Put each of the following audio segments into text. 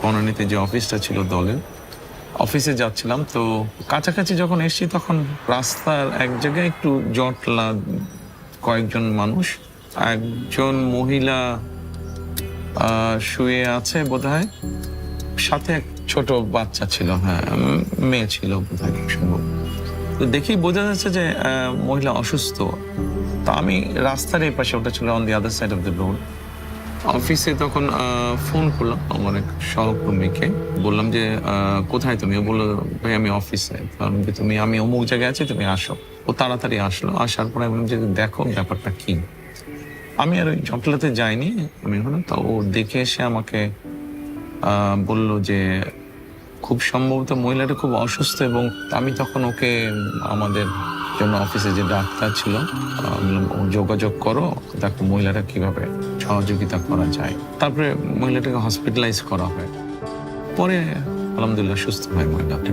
বনানীতে যে অফিসটা ছিল দলের, অফিসে যাচ্ছিলাম। তো কাছাকাছি যখন এসেছি তখন রাস্তার এক জায়গায় একটু জটলা, কয়েকজন মানুষ, একজন মহিলা শুয়ে আছে বোধহয়, সাথে এক ছোট বাচ্চা ছিল, হ্যাঁ মেয়ে ছিল বোধহয় সম্ভব। তো দেখেই বোঝা যাচ্ছে যে মহিলা অসুস্থ। তো আমি রাস্তার এই পাশে, ওটা ছিল on the other side of the road, অফিসে তখন ফোন করলাম আমার এক সহকর্মীকে, বললাম যে কোথায় তুমি? ও বললো ভাই আমি অফিসে। আমি অমুক জায়গায় আছি, তুমি আসো। ও তাড়াতাড়ি আসলো, আসার পরে বললাম যে দেখো ব্যাপারটা কি। আমি আর ওই জটলাতে যাইনি, আমি হলাম তো ও দেখে এসে আমাকে বলল যে খুব সম্ভবত মহিলাটা খুব অসুস্থ, এবং আমি তখন ওকে আমাদের জন্য অফিসে যে ডাক্তার ছিল যোগাযোগ করো, দেখো মহিলাটা কিভাবে সহযোগিতা করা যায়। তারপরে মহিলাটাকে হসপিটালাইজ করা হয়, পরে আলহামদুলিল্লাহ সুস্থ হয় মহিলাটা।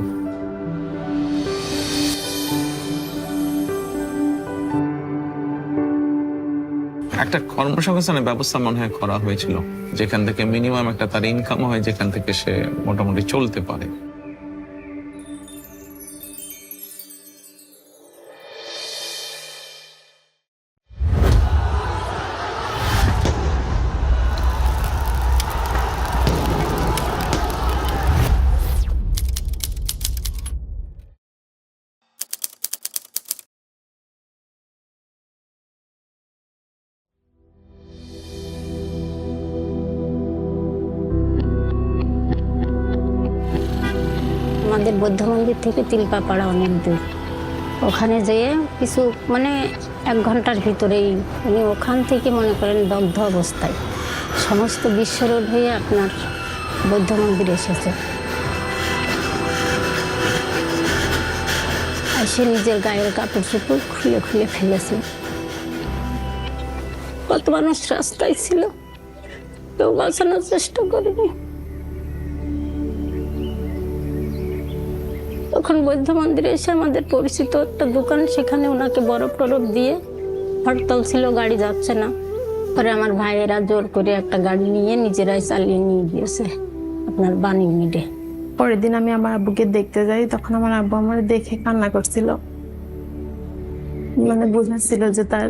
একটা কর্মসংস্থানের ব্যবস্থা মনে হয় করা হয়েছিল, যেখান থেকে মিনিমাম একটা তার ইনকাম হয়, যেখান থেকে সে মোটামুটি চলতে পারে। আমাদের বৌদ্ধ মন্দির থেকে তিলপাপাড়া অনেক দূর। ওখানে যেয়ে কিছু মানে 1 ঘন্টার ভিতরেই উনি ওখান থেকে মনে করেন দগ্ধ অবস্থায় সমস্ত বিশ্ব রোড হয়ে আপনার বৌদ্ধ মন্দির এসেছে। আর সে নিজের গায়ের কাপড় চোপড় খুলে খুলে ফেলেছে। কত মানুষ রাস্তায় ছিল, কেউ বাঁচানোর চেষ্টা করেনি। তখন বৌদ্ধ মন্দিরে এসে আমাদের পরিচিত একটা দোকান, সেখানে ওনাকে বরফ টরফ দিয়ে, হরতাল ছিল, গাড়ি যাচ্ছে না। পরে আমার ভাইয়েরা জোর করে একটা গাড়ি নিয়ে নিজেরাই চালিয়ে নিয়ে গিয়েছে আপনার বাণী মিডে। পরের দিন আমি আমার আব্বুকে দেখতে যাই, তখন আমার আব্বু আমার দেখে কান্না করছিল, মানে বোঝাচ্ছিল যে তার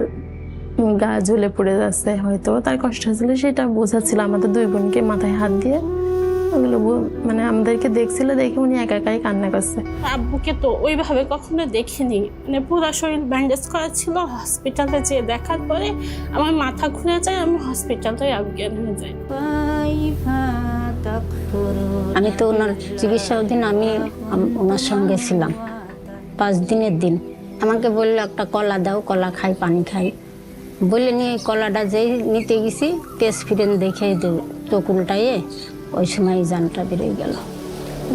গা ঝুলে পড়ে যাচ্ছে, হয়তো তার কষ্ট হচ্ছিল, সেটা বোঝাচ্ছিল। আমাদের 2 বোনকে মাথায় হাত দিয়ে ওগুলো মানে আমাদেরকে দেখছিল, দেখে উনি একা একাই কান্না করছে। আব্বুকে তো ওইভাবে কখনো দেখিনি, মানে পুরো শরীর ব্যান্ডেজ করা ছিল। হসপিটালে যেয়ে দেখার পরে আমার মাথা ঘুরে যায়, আমি হসপিটালে অজ্ঞান হয়ে যাই। আমি তো ওনার চিকিৎসা অধীন, আমি ওনার সঙ্গে ছিলাম 5 দিনের দিন। আমাকে বললো একটা কলা দাও, কলা খাই, পানি খাই বলে নিয়ে কলাটা যেই নিতে গেছি, তেজ ফিরেন দেখে চোখ উল্টাইয়ে ওই সময় জানটা বেরিয়ে গেল।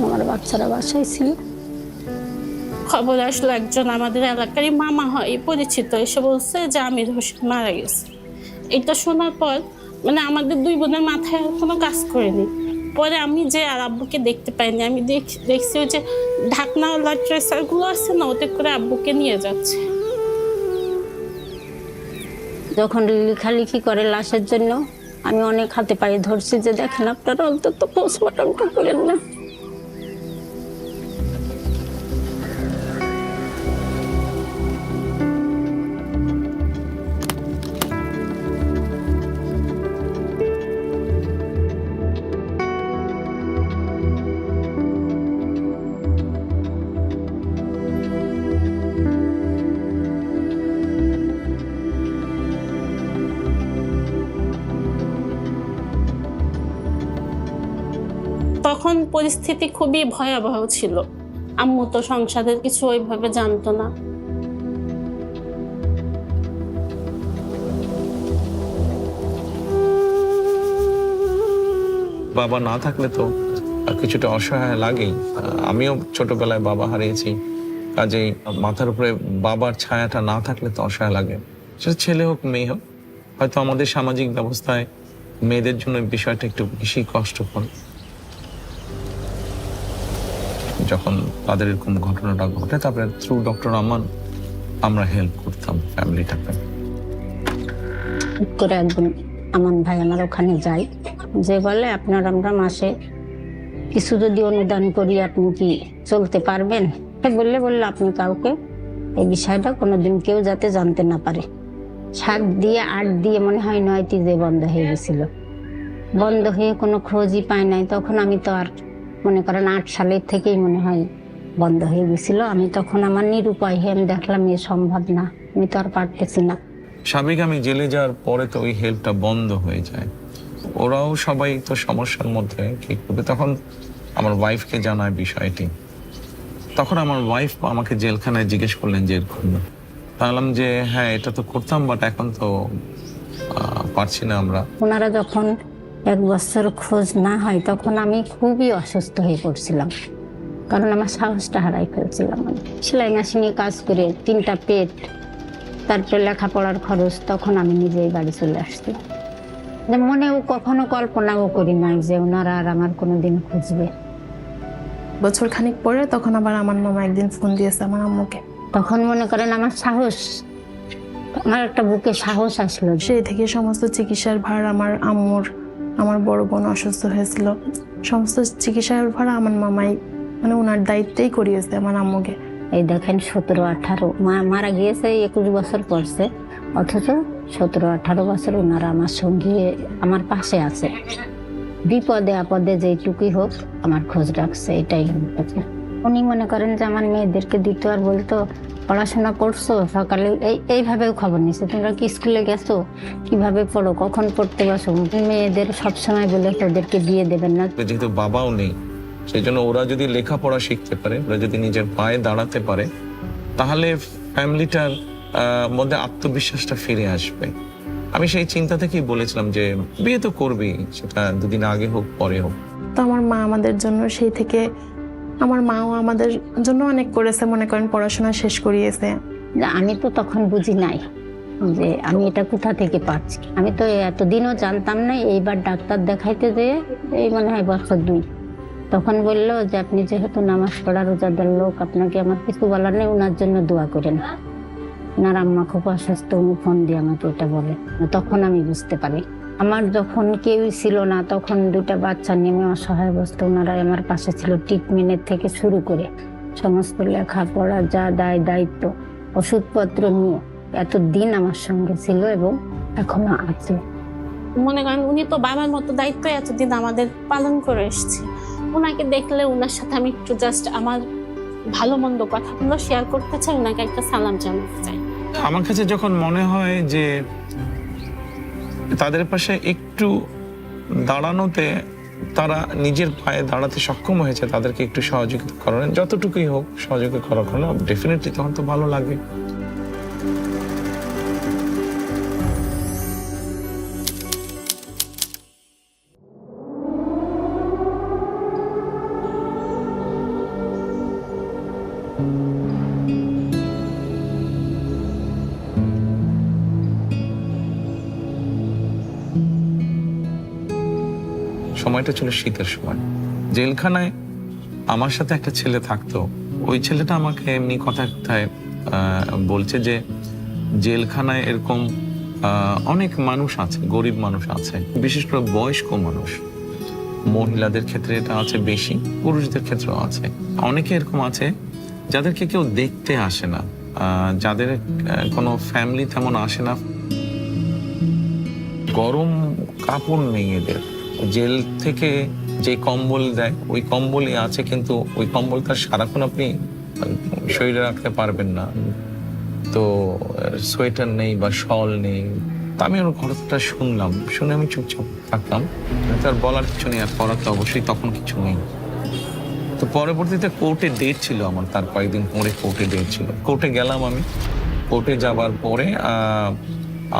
আমার বাচ্চারা বাসায় ছিল। খবর আসলো, একজন আমাদের এলাকারই মামা হয় পরিচিত, এসে বলছে যে আমির হোসেন মারা গেছে। এটা শোনার পর মানে আমাদের 2 বোনের মাথায় কোনো কাজ করেনি। পরে আমি যে আর আব্বুকে দেখতে পাইনি, আমি দেখছি ওই যে ঢাকনাওয়ালা ট্রেসারগুলো আছে না, ওতে করে আব্বুকে নিয়ে যাচ্ছে। যখন লেখালেখি করে লাশের জন্য, আমি অনেক হাতে পায়ে ধরছি যে দেখেন আপনারা অন্তত পোস্টমর্টমটা করেন না। তখন পরিস্থিতি খুবই ভয়াবহ ছিল। আম্মু তো সংসারের কিছু ওইভাবে জানতো না। বাবা না থাকলে তো কিছুটা অসহায় লাগেই। আমিও ছোটবেলায় বাবা হারিয়েছি, কাজেই মাথার উপরে বাবার ছায়াটা না থাকলে তো অসহায় লাগে। সেটা ছেলে হোক মেয়ে হোক। হয়তো আমাদের সামাজিক ব্যবস্থায় মেয়েদের জন্য বিষয়টা একটু বেশি কষ্টকর। যখন তাদের এরকম ঘটনাটা ঘটে, তারপরে থ্রু ডক্টর আমান আমরা হেল্প করতাম ফ্যামিলিটাকে। করে একদিন আমান ভাই আমার ওখানে যাই, যে বলে আপনার আমরা মাসে কিছু যদি অনুদান করি আপনি কি চলতে পারবেন? বললে আপনি কাউকে এই বিষয়টা কোনোদিন কেউ যাতে জানতে না পারে। 7 দিয়ে 8 দিয়ে মনে হয় 9টি যে বন্ধ হয়ে গেছিল, বন্ধ হয়ে কোনো খোঁজই পায় নাই। তখন আমি তো আর মনে করেন 8 সালের থেকেই মনে হয় বন্ধ হয়ে গেছিল। আমি তখন আমার নিরুপায় হয়ে আমি দেখলাম এ সম্ভব না, আমি তো আর পারতেছি না। স্বাভাবিক আমি জেলে যাওয়ার পরে তো ওই হেল্পটা বন্ধ হয়ে যায়। ওরাও সবাই তো সমস্যার মধ্যে, কি করবে? তখন আমার ওয়াইফকে জানায় বিষয়টি। তখন আমার ওয়াইফ আমাকে জেলখানায় জিজ্ঞেস করলেন যে এরকম। বললাম যে হ্যাঁ এটা তো করতাম, বাট এখন তো পারছি না আমরা। ওনারা যখন 1 বছর খোঁজ না হয় তখন আমি খুবই অসুস্থ হয়ে পড়ছিলাম, কারণ আমার সাহসটা হারাই ফেলছিলাম। আমি সেলাই মেশিনে কাজ করে 3টা পেট, তারপরে লেখাপড়ার খরচ, তখন আমি নিজেই বাড়ি চলে আসছি। মনেও কখনো কল্পনাও করি নাই যে ওনারা আর আমার কোনোদিন খুঁজবে। বছর খানিক পরে তখন আবার আমার মামা একদিন ফোন দিয়েছে আমার আম্মুকে। তখন মনে করেন আমার সাহস, আমার একটা বুকে সাহস আসলো। সেই থেকে সমস্ত চিকিৎসার ভার আমার আম্মুর, আমার বড় বোন অসুস্থ হয়েছিল, সমস্ত চিকিৎসার ভার আমার মামাই মানে ওনার দায়িত্বেই করিয়েছে আমার আম্মুকে। এই দেখেন 17-18 মারা গিয়েছে 21 বছর পরছে, অথচ 17-18 বছর ওনারা আমার সঙ্গে আমার পাশে আছে। বিপদে আপদে যেটুকুই হোক আমার খোঁজ রাখছে, এটাই হচ্ছে। উনি মনে করেন যে আমার মেয়েদেরকে দিত আর বলতো পড়াশোনা করছো, সকালে এইভাবেও খবর নিছে, তোমরা কি স্কুলে গেছো, কিভাবে পড়ো, কখন পড়তে বসো। মেয়েদের সবসময় বলে ওদেরকে দিয়ে দেবেন না। যেহেতু বাবাও নেই, সেই জন্য ওরা যদি লেখাপড়া শিখতে পারে, ওরা যদি নিজের পায়ে দাঁড়াতে পারে, তাহলে ফ্যামিলিটার মধ্যে আত্মবিশ্বাসটা ফিরে আসবে। আমি সেই চিন্তা থেকেই বলেছিলাম যে বিয়ে তো করবি, সেটা 2 দিন আগে হোক পরে হোক। তো আমার মা আমাদের জন্য সেই থেকে, আমার মাও আমাদের জন্য অনেক করেছে, মনে করেন পড়াশোনা শেষ করিয়েছে। আমি তো তখন বুঝি নাই যে আমি এটা কোথা থেকে পাচ্ছি। আমি তো এতদিনও জানতাম না। এইবার ডাক্তার দেখাইতে যেয়ে এই মনে হয় বছর 2, তখন বললো যে আপনি যেহেতু নামাজ পড়া রোজাদার লোক, আপনাকে আমার কিছু বলার নেই, ওনার জন্য দোয়া করেন। ওনার আম্মা খুব অসুস্থ, উনি ফোন দিয়ে আমাকে এটা বলে। তখন আমি বুঝতে পারি। আমার যখন কেউই ছিল না, তখন 2টা বাচ্চা নেমে অসহায় অবস্থা, ওনারাই আমার পাশে ছিল। ট্রিটমেন্টের থেকে শুরু করে সমস্ত লেখাপড়া, যা দায়িত্ব, ওষুধপত্র নিয়ে এতদিন আমার সঙ্গে ছিল এবং এখনো আছে। মনে করেন উনি তো বাবার মতো দায়িত্ব এতদিন আমাদের পালন করে এসেছে। ওনাকে দেখলে ওনার সাথে আমি একটু জাস্ট আমার ভালো মন্দ কথাগুলো শেয়ার করতে চাই, ওনাকে একটা সালাম জানাতে চাই। আমার কাছে যখন মনে হয় যে তাদের পাশে একটু দাঁড়ানোতে তারা নিজের পায়ে দাঁড়াতে সক্ষম হয়েছে, তাদেরকে একটু সহযোগিতা করেন, যতটুকুই হোক সহযোগিতা করার জন্য, ডেফিনেটলি তখন তো ভালো লাগে। সময়টা ছিল শীতের সময়। জেলখানায় আমার সাথে একটা ছেলে থাকতো। ওই ছেলেটা আমাকে এমনি কথায় কথায় বলছে যে জেলখানায় এরকম অনেক মানুষ আছে, গরিব মানুষ আছে, বিশেষ করে বয়স্ক মানুষ। মহিলাদের ক্ষেত্রে এটা আছে বেশি, পুরুষদের ক্ষেত্রেও আছে। অনেকে এরকম আছে যাদেরকে কেউ দেখতে আসে না, যাদের কোনো ফ্যামিলি তেমন আসে না, গরম কাপড় নেই এদের। জেল থেকে যে কম্বল দেয় ওই কম্বলই আছে, কিন্তু ওই কম্বলটা সারাক্ষণ আপনি শরীরে রাখতে পারবেন না। তো সোয়েটার নেই বা শল নেই। তা আমি ওর কথাটা শুনলাম, শুনে আমি চুপচাপ থাকলাম। তার বলার কিছু নেই, আর করার তো অবশ্যই তখন কিছু নেই। তো পরবর্তীতে কোর্টে ডেট ছিল আমার, তার কয়েকদিন পরে কোর্টে ডেট ছিল। কোর্টে গেলাম আমি। কোর্টে যাবার পরে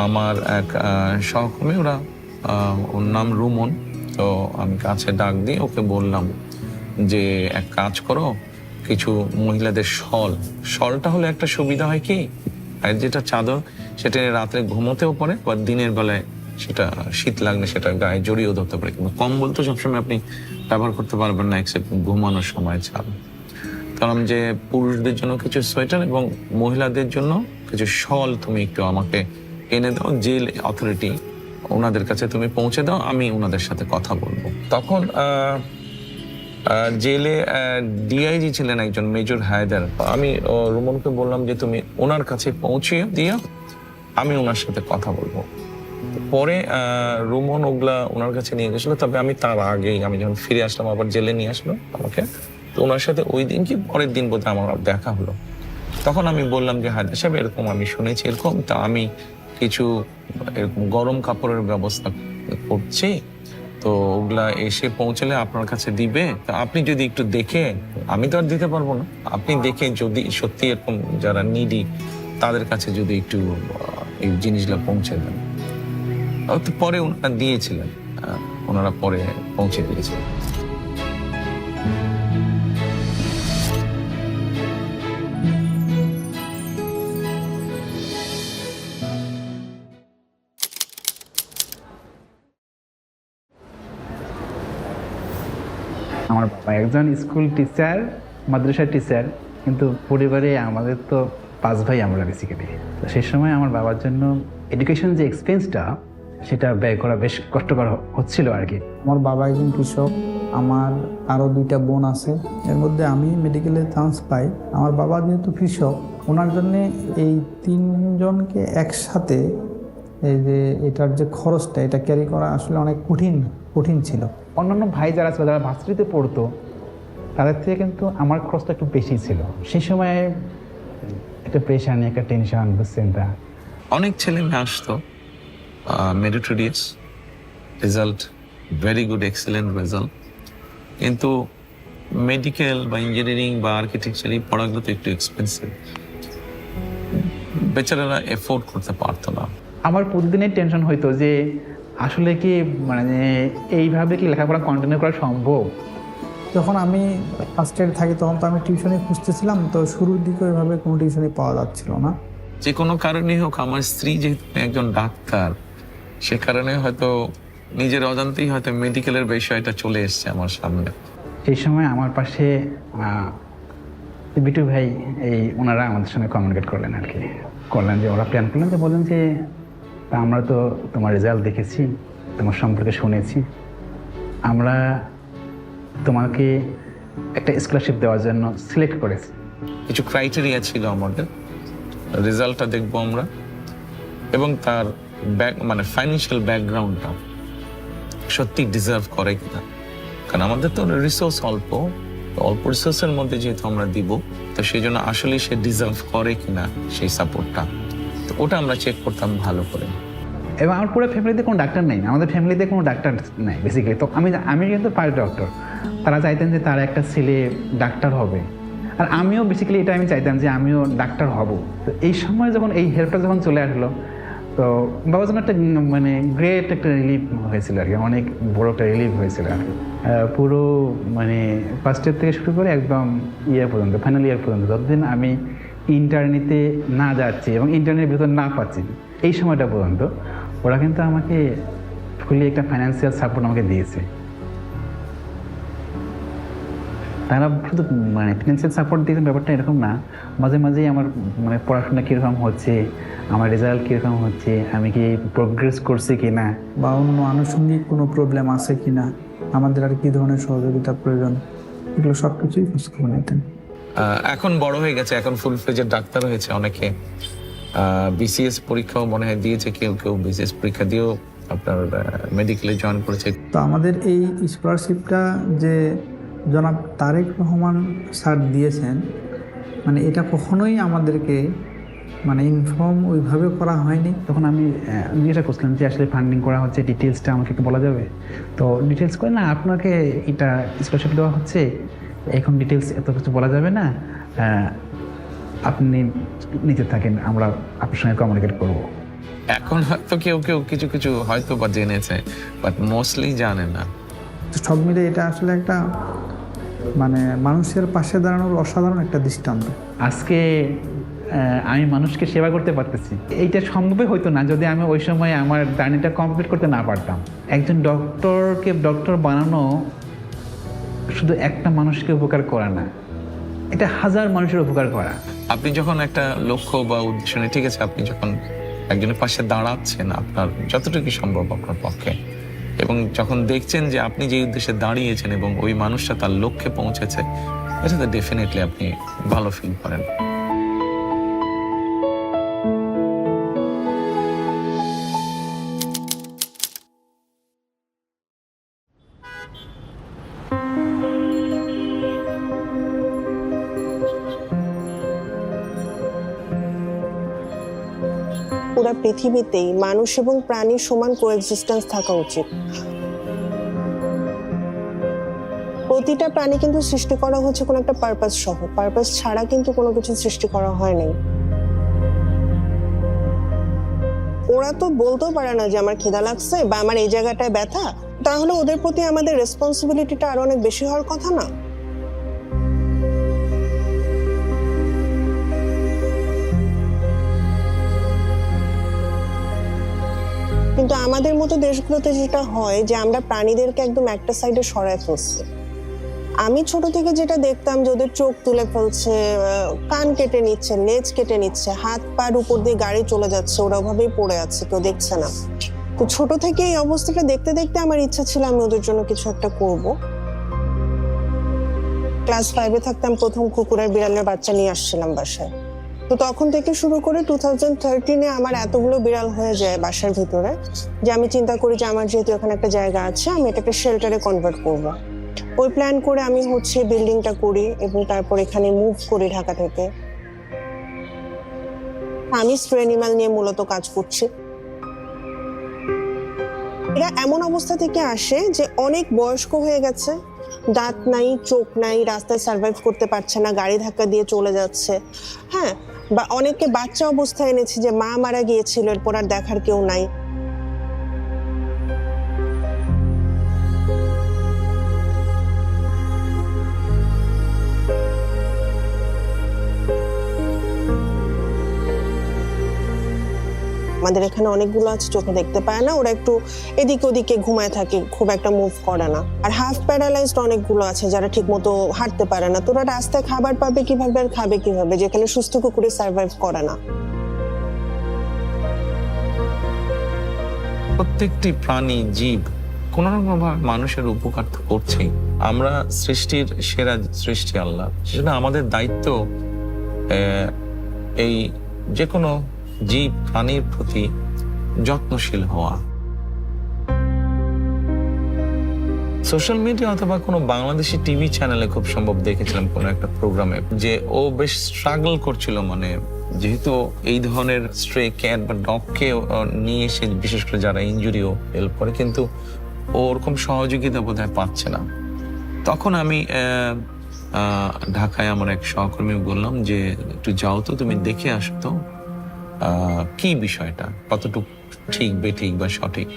আমার এক সহকর্মী, ওর নাম রুমন, তো আমি কাছে ডাক দিয়ে ওকে বললাম যে এক কাজ করো, কিছু মহিলাদের শলটা হলে একটা সুবিধা হয় কি, আর যেটা চাদর সেটা রাত্রে ঘুমোতেও পারে, বা দিনের বেলায় সেটা শীত লাগলে সেটা গায়ে জড়িয়েও ধরতে পারে। কিন্তু কম্বল তো সবসময় আপনি ব্যবহার করতে পারবেন না, এক্সেপ্ট ঘুমানোর সময় ছাড়া। কারণ যে পুরুষদের জন্য কিছু সোয়েটার এবং মহিলাদের জন্য কিছু শল তুমি একটু আমাকে এনে দাও, জেল অথরিটি ওনাদের কাছে তুমি পৌঁছে দাও, আমি ওনাদের সাথে কথা বলবো। তখন জেলে ডিআইজি ছিলেন একজন মেজর হায়দার। আমি রুমনকে বললাম যে তুমি ওনার কাছে পৌঁছে দিও, আমি ওনার সাথে কথা বলবো। পরে রুমন ওগুলা ওনার কাছে নিয়ে গেছিল, তবে আমি তার আগেই আমি যখন ফিরে আসলাম আবার জেলে নিয়ে আসলো আমাকে, তো ওনার সাথে ওই দিন কি পরের দিন বোধহয় আমার দেখা হলো। তখন আমি বললাম যে হায়দার সাহেব এরকম আমি শুনেছি এরকম, তা আমি কিছু এরকম গরম কাপড়ের ব্যবস্থা করছি, তো ওগুলা এসে পৌঁছলে আপনার কাছে দিবে, তা আপনি যদি একটু দেখে, আমি তো আর দিতে পারবো না, আপনি দেখে যদি সত্যি এরকম যারা নিডি তাদের কাছে যদি একটু এই জিনিসগুলো পৌঁছে দেন। তো পরে ওনারা দিয়েছিলেন, ওনারা পরে পৌঁছে দিয়েছিলেন। আমার বাবা একজন স্কুল টিচার, মাদ্রাসার টিচার, কিন্তু পরিবারে আমাদের তো 5 ভাই আমরা বেসিক্যালি। তো সেই সময় আমার বাবার জন্য এডুকেশন যে এক্সপেন্সটা সেটা ব্যয় করা বেশ কষ্টকর হচ্ছিল আর কি। আমার বাবা একজন কৃষক, আমার আরও 2টা বোন আছে, এর মধ্যে আমি মেডিকেলে চান্স পাই। আমার বাবা যেহেতু কৃষক, ওনার জন্যে এই 3 জনকে একসাথে এই যে এটার যে খরচটা এটা ক্যারি করা আসলে অনেক কঠিন ছিল। অন্যান্য ভাই যারা ছিল, যারা ভার্সিটিতে পড়তো, তাদের থেকে কিন্তু আমার খরচটা একটু বেশি ছিল। সেই সময়ে একটা প্রেশার নিয়ে, একটা টেনশন, বুঝছেন তা। অনেক ছেলে মেয়ে আসতো, meritorious result, very good, excellent result, কিন্তু মেডিকেল বা ইঞ্জিনিয়ারিং বা আর্কিটেকচার এই পড়াগুলো তো একটু এক্সপেন্সিভ, বেচারারা এফোর্ড করতে পারতো না। আমার প্রতিদিনের টেনশন হইতো যে আসলে কি মানে এইভাবে কি লেখাপড়া কন্টিনিউ করা সম্ভব। যখন আমি ফার্স্ট ইয়ারে থাকি তখন তো আমি টিউশনি খুঁজতেছিলাম, তো শুরুর দিকে ওইভাবে কোনো টিউশনি পাওয়া যাচ্ছিল না। যে কোনো কারণে হোক, আমার স্ত্রী যেহেতু একজন ডাক্তার, সে কারণে হয়তো নিজের অজান্তেই হয়তো মেডিকেলের বিষয়টা চলে এসছে আমার সামনে। সেই সময় আমার পাশে বিটু ভাই, এই ওনারা আমাদের সঙ্গে কমিউনিকেট করলেন আর কি, করলেন যে ওরা প্ল্যান করলেন, যে বললেন যে তা আমরা তো তোমার রেজাল্ট দেখেছি, তোমার সম্পর্কে শুনেছি, আমরা তোমাকে একটা স্কলারশিপ দেওয়ার জন্য সিলেক্ট করেছি। কিছু ক্রাইটেরিয়া ছিল আমাদের, রেজাল্টটা দেখবো আমরা, এবং তার মানে ফাইন্যান্সিয়াল ব্যাকগ্রাউন্ডটা সত্যি ডিজার্ভ করে কিনা, কারণ আমাদের তো রিসোর্স অল্প রিসোর্সের মধ্যে যেহেতু আমরা দিব, তো সেই জন্য আসলে সে ডিজার্ভ করে কিনা সেই সাপোর্টটা, তো ওটা আমরা চেক করতাম ভালো করে। এবং আমার পুরো ফ্যামিলিতে কোনো ডাক্তার নেই, আমাদের ফ্যামিলিতে কোনো ডাক্তার নেই বেসিক্যালি। তো আমি কিন্তু পার্ট ডক্টর, তারা চাইতেন যে তার একটা ছেলে ডাক্তার হবে, আর আমিও বেসিক্যালি এটা আমি চাইতাম যে আমিও ডাক্তার হব। তো এই সময় যখন এই হেল্পটা যখন চলে আসলো, তো বাবার জন্য একটা মানে গ্রেট একটা রিলিফ হয়েছিল আর কি, অনেক বড় একটা রিলিফ হয়েছিল আর কি। পুরো মানে ফার্স্ট ইয়ার থেকে শুরু করে একদম ইয়ার পর্যন্ত, ফাইনাল ইয়ার পর্যন্ত, যতদিন আমি ইন্টার্নিতে না যাচ্ছি এবং ইন্টার্নের ভিতর না পাচ্ছি, এই সময়টা পর্যন্ত ওরা কিন্তু আমাকে ফুলি একটা ফাইন্যান্সিয়াল সাপোর্ট আমাকে দিয়েছে। তারা শুধু মানে ফিনান্সিয়াল সাপোর্ট দিয়েছেন ব্যাপারটা এরকম না, মাঝে মাঝেই আমার মানে পড়াশোনা কীরকম হচ্ছে, আমার রেজাল্ট কীরকম হচ্ছে, আমি কি প্রোগ্রেস করছি কি না, বা অন্য আনুষঙ্গিক কোনো প্রবলেম আছে কি না, আমাদের আর কি ধরনের সহযোগিতা প্রয়োজন, এগুলো সব কিছুই খোঁজখবর নিতেন। এখন বড় হয়ে গেছে, এখন ফুল ফ্লেজের ডাক্তার হয়েছে অনেকে, বিসিএস পরীক্ষাও মনে হয় দিয়েছে, কেউ বিসিএস পরীক্ষা দিয়েও আপনার মেডিকেলে জয়েন করেছে। তো আমাদের এই স্কলারশিপটা যে জনাব তারেক রহমান স্যার দিয়েছেন, মানে এটা কখনোই আমাদেরকে মানে ইনফর্ম ওইভাবে করা হয়নি। তখন আমি জিজ্ঞাসা করছিলাম যে আসলে ফান্ডিং করা হচ্ছে, ডিটেলসটা আমাকে একটু বলা যাবে? তো ডিটেলস করে না, আপনাকে এটা স্কলারশিপ দেওয়া হচ্ছে, এখন ডিটেলস এত কিছু বলা যাবে না, আপনি নিতে থাকেন, আমরা আপনার সঙ্গে কমিউনিকেট করবো। এখন হয়তো কেউ কিছু হয়তো বা জেনেছে, বাট মোস্টলি জানে না। তো সব মিলে এটা আসলে একটা মানে মানুষের পাশে দাঁড়ানোর অসাধারণ একটা দৃষ্টান্ত। আজকে আমি মানুষকে সেবা করতে পারতেছি, এইটা সম্ভবই হইতো না যদি আমি ওই সময় আমার জার্নিটা কমপ্লিট করতে না পারতাম। একজন ডক্টরকে ডক্টর বানানো শুধু একটা মানুষকে উপকার করা না, এটা হাজার মানুষের উপকার করা। আপনি যখন একটা লক্ষ্য বা উদ্দেশ্য নিয়ে, ঠিক আছে, আপনি যখন একজনের পাশে দাঁড়াচ্ছেন, আপনার যতটুকু সম্ভব আপনার পক্ষে, এবং যখন দেখছেন যে আপনি যে উদ্দেশ্যে দাঁড়িয়েছেন এবং ওই মানুষটা তার লক্ষ্যে পৌঁছেছে, এটাতে ডেফিনেটলি আপনি ভালো ফিল করেন। পুরো পৃথিবীতেই মানুষ এবং প্রাণীর সমান কোএক্সিস্টেন্স থাকা উচিত। প্রতিটা প্রাণী কিন্তু সৃষ্টি করা হচ্ছে কোনো একটা পারপাস সহ, পারপাস ছাড়া কিন্তু কোনো কিছু সৃষ্টি করা হয়নি। ওরা তো বলতেও পারে না যে আমার খিদা লাগছে বা আমার এই জায়গাটায় ব্যথা, তাহলে ওদের প্রতি আমাদের রেসপন্সিবিলিটিটা আরো অনেক বেশি হওয়ার কথা না? কিন্তু আমাদের মতো দেশগুলোতে যেটা হয় যে আমরা প্রাণীদেরকে একদম একটা সাইডে সরায় ফেলছি। আমি ছোট থেকে যেটা দেখতাম যে ওদের চোখ তুলে ফেলছে, কান কেটে নিচ্ছে, লেজ কেটে নিচ্ছে, হাত পার উপর দিয়ে গাড়ি চলে যাচ্ছে, ওরা ওভাবেই পড়ে আছে, কেউ দেখছে না। তো ছোট থেকে এই অবস্থাটা দেখতে দেখতে আমার ইচ্ছা ছিল আমি ওদের জন্য কিছু একটা করব। ক্লাস 5-এ থাকতাম, প্রথম কুকুরের বিড়ালের বাচ্চা নিয়ে আসছিলাম বাসায়। তো তখন থেকে শুরু করে 2013-এ আমার এতগুলো বিড়াল হয়ে যায় বাসার ভিতরে যে আমি চিন্তা করি যে আমার যেহেতু এখানে একটা জায়গা আছে, আমি এটাকে শেল্টারে কনভার্ট করব। ওই প্ল্যান করে আমি হচ্ছে বিল্ডিংটা করি এবং তারপর এখানে মুভ করি ঢাকা থেকে। আমি স্ট্রে অ্যানিমাল নিয়ে মূলত কাজ করছি। এরা এমন অবস্থা থেকে আসে যে অনেক বয়স্ক হয়ে গেছে, দাঁত নাই, চোখ নাই, রাস্তায় সার্ভাইভ করতে পারছে না, গাড়ি ধাক্কা দিয়ে চলে যাচ্ছে। হ্যাঁ, বা অনেককে বাচ্চা অবস্থায় এনেছি যে মা মারা গিয়েছিল, এরপর আর দেখার কেউ নাই। আমাদের এখানে অনেকগুলো আছে চোখে দেখতে পায় না, ওরা একটু এদিকে ওদিকে ঘুমায় থাকে, খুব একটা মুভ করে না। আর হাফ প্যারালাইজড অনেকগুলো আছে যারা ঠিক মতো হাঁটতে পারে না। তোরা রাস্তায় খাবার পাবে কিভাবে আর খাবে কিভাবে, যেখানে সুস্থ কুকুরে সার্ভাইভ করে না। প্রত্যেকটি প্রাণী, জীব কোনো না কোনোভাবে মানুষের উপকার তো করছেই। আমরা সৃষ্টির সেরা সৃষ্টি আল্লাহ, সেজন্য আমাদের দায়িত্ব এই যে কোনো জীব প্রাণীর প্রতি যত্নশীল হওয়া। সোশ্যাল মিডিয়া অথবা কোনো বাংলাদেশি টিভি চ্যানেলে খুব সম্ভব দেখেছিলাম কোনো একটা প্রোগ্রামে যে ও বেশ স্ট্রাগল করছিল, মানে যেহেতু এই ধরনের স্ট্রে ক্যাট বা ডগকে নিয়ে এসে বিশেষ করে যারা ইনজুরিও হেল্প করে, কিন্তু ও ওরকম সহযোগিতা বোধহয় পাচ্ছে না। তখন আমি ঢাকায় আমার এক সহকর্মী বললাম যে একটু যাও তো, তুমি দেখে আসো তো কি বিষয়টা কতটুকু ঠিক বেঠিক বা সঠিক।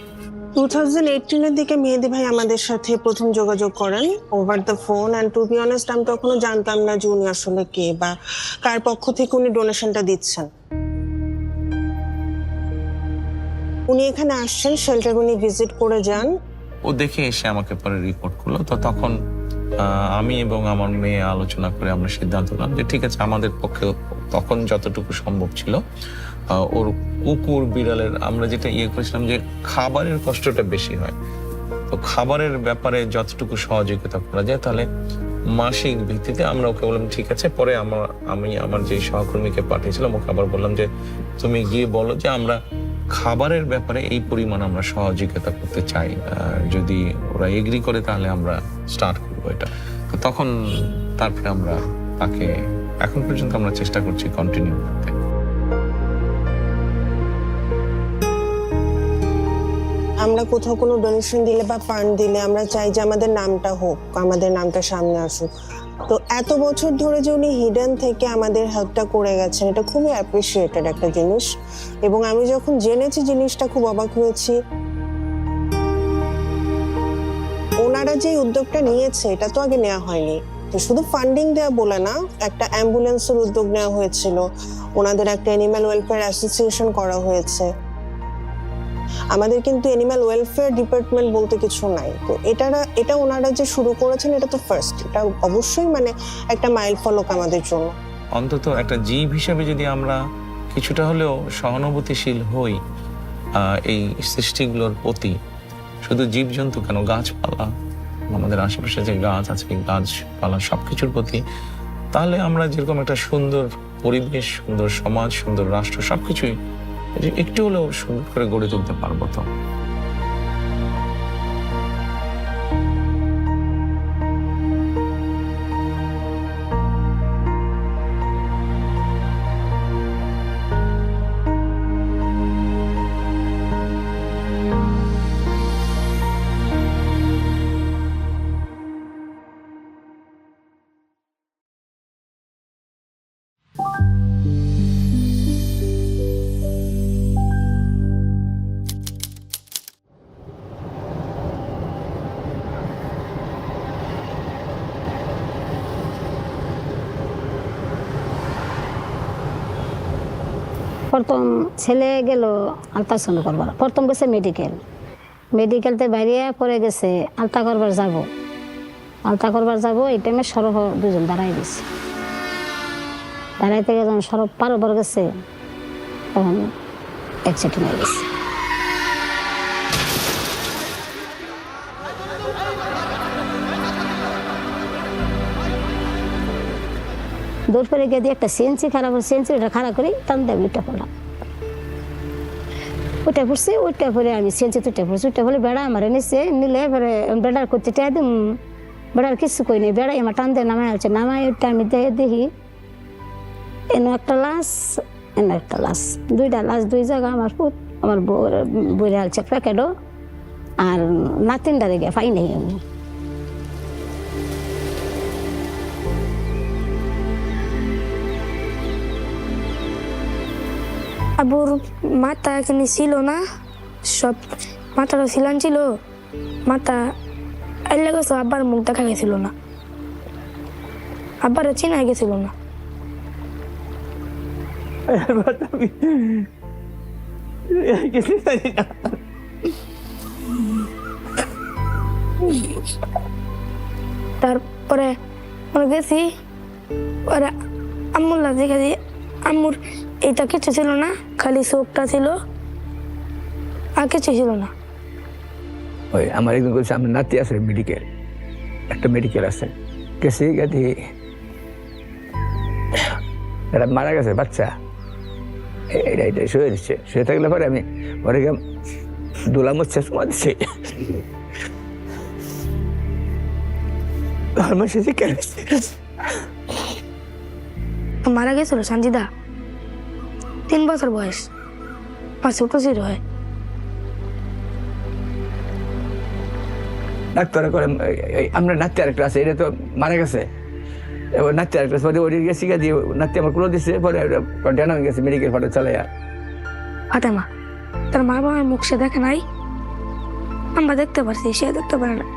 2018-এর দিকে মেহেদি ভাই আমাদের সাথে প্রথম যোগাযোগ করেন over the phone. And to be honest, আমি তখনও জানতাম না যে উনি আসলে কে বা কার পক্ষ থেকে উনি ডোনেশনটা দিচ্ছেন। উনি এখানে আসছেন, শেল্টার উনি ভিজিট করে যান। ও দেখে এসে আমাকে পরে রিপোর্ট করলো। তো তখন আমি এবং আমার মেয়ে আলোচনা করে আমরা সিদ্ধান্ত নিলাম যে ঠিক আছে, আমাদের পক্ষে তখন যতটুকু সম্ভব ছিল ওর কুকুর বিড়ালের আমরা যেটা করেছিলাম যে খাবারের কষ্টটা বেশি হয়, তো খাবারের ব্যাপারে যতটুকু সহযোগিতা করা যায়, তাহলে মাসিক ভিত্তিতে আমরা ওকে বললাম ঠিক আছে। পরে আমি আমার যে সহকর্মীকে পাঠিয়েছিলাম ওকে আবার বললাম যে তুমি গিয়ে বলো যে আমরা খাবারের ব্যাপারে এই পরিমাণ আমরা সহযোগিতা করতে চাই, যদি ওরা এগ্রি করে তাহলে আমরা স্টার্ট করবো এটা। তো তখন তারপরে আমরা তাকে এখন পর্যন্ত আমরা চেষ্টা করছি কন্টিনিউ করতে। আমরা কোথাও কোনো ডোনেশন দিলে বা ফান্ড দিলে আমরা চাই যে আমাদের নামটা হোক, আমাদের নামটা সামনে আসুক। তো এত বছর ধরে যে উনি হিডেন থেকে আমাদের হেল্পটা করে গেছেন, এটা খুবই অ্যাপ্রিসিয়েটেড একটা জিনিস। এবং আমি যখন জেনেছি জিনিসটা খুব অবাক হয়েছি। ওনারা যে উদ্যোগটা নিয়েছে এটা তো আগে নেওয়া হয়নি। তো শুধু ফান্ডিং দেওয়া বলে না, একটা অ্যাম্বুলেন্সের উদ্যোগ নেওয়া হয়েছিল, ওনাদের একটা অ্যানিম্যাল ওয়েলফেয়ার অ্যাসোসিয়েশন করা হয়েছে। আমাদের কিন্তু অ্যানিম্যাল ওয়েলফেয়ার ডিপার্টমেন্ট বলতে কিছু নাই। তো এটা ওনারা যে শুরু করেছেন এটা তো ফার্স্ট, এটা অবশ্যই মানে একটা মাইল ফলক আমাদের জন্য। অন্তত একটা জীব হিসেবে যদি আমরা কিছুটা হলেও সহানুভূতিশীল হই এই সৃষ্টিগুলোর প্রতি, শুধু জীবজন্তু কেন, গাছপালা, আমাদের আশেপাশে যে গাছ আছে, গাছপালা সবকিছুর প্রতি, তাহলে আমরা যেরকম একটা সুন্দর পরিবেশ, সুন্দর সমাজ, সুন্দর রাষ্ট্র, সবকিছুই একটু হলেও সুন্দর করে গড়ে তুলতে পারবো। তো প্রথম ছেলে গেল আলট্রাসাউন্ড করবার, প্রথম গেছে মেডিকেলতে বাইরে পরে গেছে আলট্রা করবার যাব। এই টাইমে সরব দুজন দাঁড়াই দিছে, দাঁড়াইতে যখন সরব পার ওপর গেছে তখন অ্যাক্সিডেন্ট হয়ে গেছে। দৌড় করে গিয়ে দিয়ে একটা সিএনসি খারাপ, সিএনসিটা খারাপ করে টান দেয় ওইটা পড়লাম, ওইটা পড়ছি, ওইটা পরে আমি সিএনসি তুইটা পড়ছি, ওইটা বলে বেড়া আমার নিলে এবারে বেড়ার করতে চাই দিম, বেড়ার কিছু কই নেই, বেড়াই আমার টান দিয়ে নামাই আছে, নামাই ওইটা আমি দেখি এনে একটা লাশ, দুইটা লাশ, দুই জায়গা আমার পুত আমার বইরে আলছে প্যাকেটও, আর নাতিনটারে গিয়ে পাই নেই আমি। আবুর মাথা এখানে ছিল না, সব মাথাটা ছিলান ছিল, মাথা এলে গেছে, আব্বার মুখ দেখা গেছিল না, আব্বারে চিনা গেছিল না। তারপরে গেছি, ওরা আম্মুল্লা দেখেছি, আম্মুর এটা কিছু ছিল না, খালি চোখটা ছিল, আর কিছু ছিল না। ওই আমার একজন বলছে আমার নাতি আছে একটা মেডিকেল আছে, গেছি গেছি এটা মারা গেছে বাচ্চা, এটা শুয়ে দিচ্ছে, শুয়ে থাকলে পরে আমি পরে দোলা মুচ্ছে সময় দিচ্ছি, মারা গেছিল সঞ্জিদা, 3 বছর বয়স, আর ছোট ছিল হয়। ডাক্তার করে আমরা নাতি আরেকটা আছে, এটা তো মারা গেছে, এবার নাতি আরেকটা পরে ওই গেছি দিয়ে নাতি আমার কুলো দিচ্ছে, পরে জানা হয়ে গেছে মেডিকেল ফটো চলে। ফাতেমা তার মা বাবার মুখ সে দেখে নাই, আমরা দেখতে পারছি, সে দেখতে পারে না।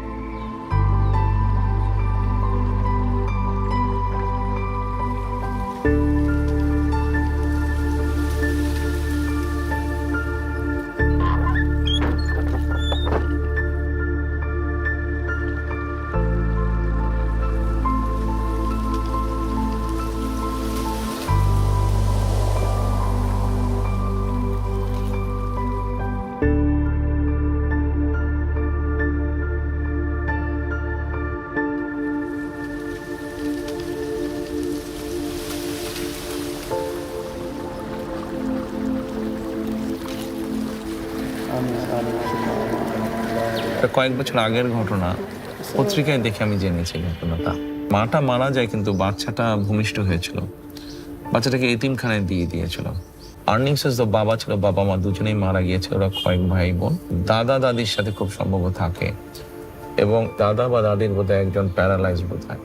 কয়েক বছর আগের ঘটনা, পত্রিকায় দেখে আমি জেনেছি ঘটনাটা। মাটা মারা যায় কিন্তু বাচ্চাটা ভূমিষ্ঠ হয়েছিল, বাচ্চাটাকে এতিমখানায় দিয়ে দিয়েছিল। আর্নিং সোর্স তো বাবা ছিল, বাবা মা দুজনেই মারা গিয়েছে, ওরা কয়েক ভাই বোন। দাদা দাদির সাথে খুব সম্ভব থাকে, এবং দাদা বা দাদির বোধহয় একজন প্যারালাইজ বোধহয়।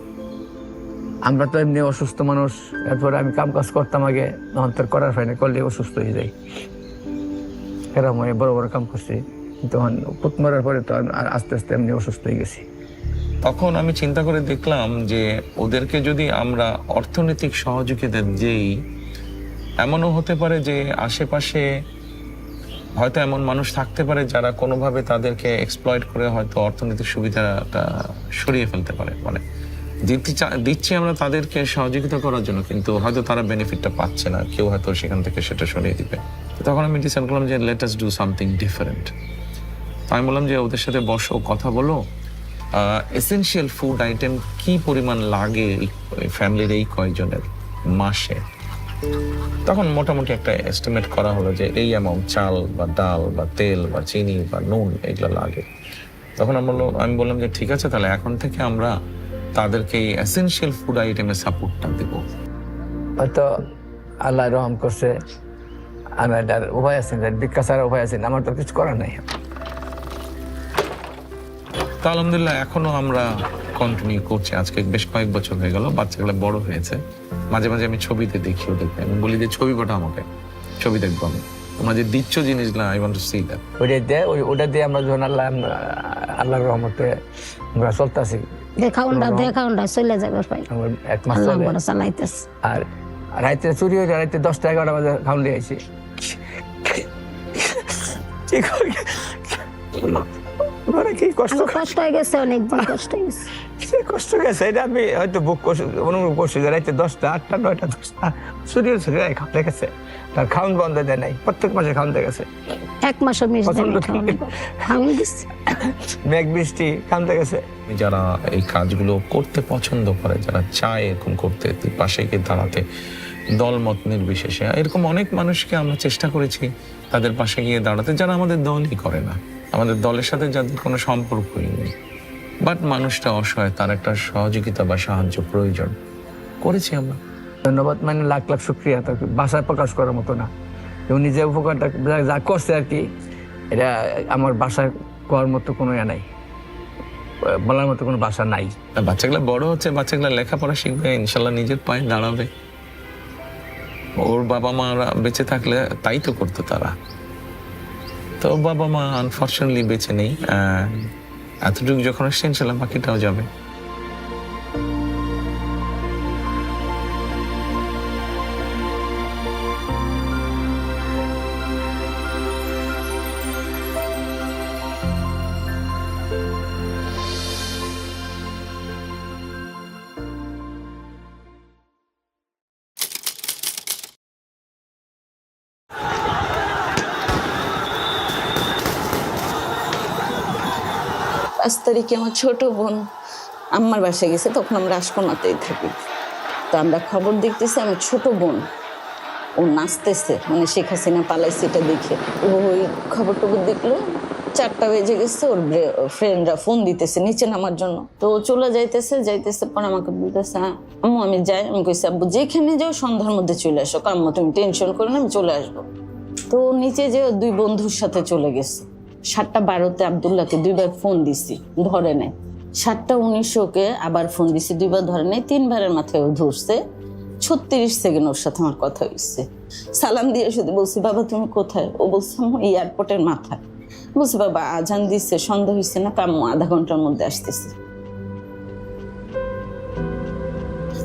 আমরা তো এমনি অসুস্থ মানুষ, এরপরে আমি কাম কাজ করতাম আগে, অন্তর করার হয় না, করলে অসুস্থ হয়ে যাই, এরকম বড় বড় কাম করছি, তখন পুত মারার পরে তো আস্তে আস্তে এমনি অসুস্থ হয়ে গেছি। তখন আমি চিন্তা করে দেখলাম যে ওদেরকে যদি আমরা অর্থনৈতিক সহযোগিতা দিই, এমনও হতে পারে যে আশেপাশে হয়তো এমন মানুষ থাকতে পারে যারা কোনোভাবে তাদেরকে এক্সপ্লয়েট করে হয়তো অর্থনৈতিক সুবিধাটা সরিয়ে ফেলতে পারে। মানে দিচ্ছি আমরা তাদেরকে সহযোগিতা করার জন্য, কিন্তু হয়তো তারা বেনিফিটটা পাচ্ছে না, কেউ হয়তো সেখান থেকে সেটা সরিয়ে দিবে। তখন আমি ডিসাইড করলাম যে let us do something different. তো আমি বললাম যে ওদের সাথে বসো, কথা বলো, এসেনশিয়াল ফুড আইটেম কি পরিমাণ লাগে ফ্যামিলির এই কয়জনের মাসে। তখন মোটামুটি একটা এস্টিমেট করা হলো যে এই অ্যামাউন্ট চাল বা ডাল বা তেল বা চিনি বা নুন এগুলো লাগে। তখন আমি বললাম যে ঠিক আছে, তাহলে এখন থেকে আমরা তাদেরকে এই এসেনশিয়াল ফুড আইটেমের সাপোর্টটা দেবো। হয়তো আল্লাহ রহম করছে, আমি এটার উপায় আছেন, ভিক্ষা ছাড়া উপায় আছেন, আমার তো কিছু করার নাই। তো আলহামদুলিল্লাহ এখনো আমরা কন্টিনিউ করছি। আজকে বেশ কয়েক বছর হয়ে গেল, বাচ্চাগুলো বড় হয়েছে। মাঝে মাঝে আমি ছবিতে দেখি ওদেরকে, আমি বলি যে ছবি পাঠাও আমাকে, ছবি দেখবো আমি, তোমরা যে দিচ্ছ জিনিসগুলো, I want to see that. ওটা দিয়ে আমরা যখন আল্লাহর রহমতে আমরা চলতেছি, দেখাউন্ডা চলে যাবে ভাই, আমার 1 মাস আল্লাহ চলে। বড় চালাইতেছে। আর রাইতে চুরি হয়ে যায়, রাইতে 10টা-11টা বাজে খাউন দিয়ে আইছি। কি কষ্ট কষ্ট হয়ে গেছে, অনেকদিন কষ্ট হয়ে গেছে। কষ্ট গেছে, এটা আমি হয়তো বুক করছি, অনুভব করছি যে রাইতে 10টা, 8টা, 9টা, 10টা চুরি হয়েছে, খাওয়া গেছে। তার খাউন বন্ধ দেয় নাই, প্রত্যেক মাসে খাউন দিয়ে গেছে। 1 মাসও মিস খাওয়ান দিচ্ছে, মেঘ বৃষ্টি খাউন দিয়ে গেছে। যারা এই কাজগুলো করতে পছন্দ করে, যারা চায় এরকম করতে, পাশে গিয়ে দাঁড়াতে, দলমত নির্বিশেষে, এরকম অনেক মানুষকে আমরা চেষ্টা করেছি তাদের পাশে গিয়ে দাঁড়াতে, যারা আমাদের দলই করে না, আমাদের দলের সাথে যাদের কোনো সম্পর্কই নেই, বাট মানুষটা অসহায়, তার একটা সহযোগিতা বা সাহায্য প্রয়োজন, করেছি আমরা। ধন্যবাদ, মানে লাখ লাখ শুক্রিয়া, তাকে ভাষায় প্রকাশ করার মতো না। এবং নিজে উপকারটা যা করছে আর কি, এটা আমার বাসায় করার মতো কোনো নাই, বলার মতো কোনো ভাষা নাই। বাচ্চাগুলো বড় হচ্ছে, বাচ্চাগুলো লেখাপড়া শিখবে, ইনশাল্লাহ নিজের পায়ে দাঁড়াবে। ওর বাবা মারা বেঁচে থাকলে তাই তো করতো তারা, তো বাবা মা আনফর্চুনেটলি বেঁচে নেই। এতটুকু যখন আসছে ইনশাল্লাহ বাকিটাও যাবে। পাঁচ তারিখে আমার ছোট বোন আম্মার বাসায় গেছে, তখন আমরা রাজকোনাতেই থাকি। তো আমরা খবর দেখতেছি, আমার ছোট বোন ও নাচতেছে, মানে শেখ হাসিনা পালাইছে এটা দেখে ওই খবর টবর দেখলো। 4টা বেজে গেছে, ওর ফ্রেন্ডরা ফোন দিতেছে নিচে নামার জন্য। তো ও চলে যাইতেছে পর আমাকে বলতেছে, আম্মু আমি যাই। আমি কইছি আব্বু যেখানে যাও সন্ধ্যার মধ্যে চলে আসো, আম্মু তুমি টেনশন করো না, আমি চলে আসবো। তো নিচে যে 2 বন্ধুর সাথে চলে গেছে। 7:12 আব্দুল্লাহকে 2বার ফোন দিছি, ধরে নেয়। 7:19 ওকে আবার ফোন দিছি, 2বার ধরে নেয়। 3বারের মাথায় ও ধরছে। 36 সেকেন্ড ওর সাথে আমার কথা হয়েছে। সালাম দিয়ে শুধু বলছি, বাবা তুমি কোথায়? ও বলছে আম্মু এয়ারপোর্টের মাথায়। বলছি বাবা আজান দিচ্ছে, সন্ধ্যা হয়েছে না, আম্মু আধা ঘন্টার মধ্যে আসতেছে।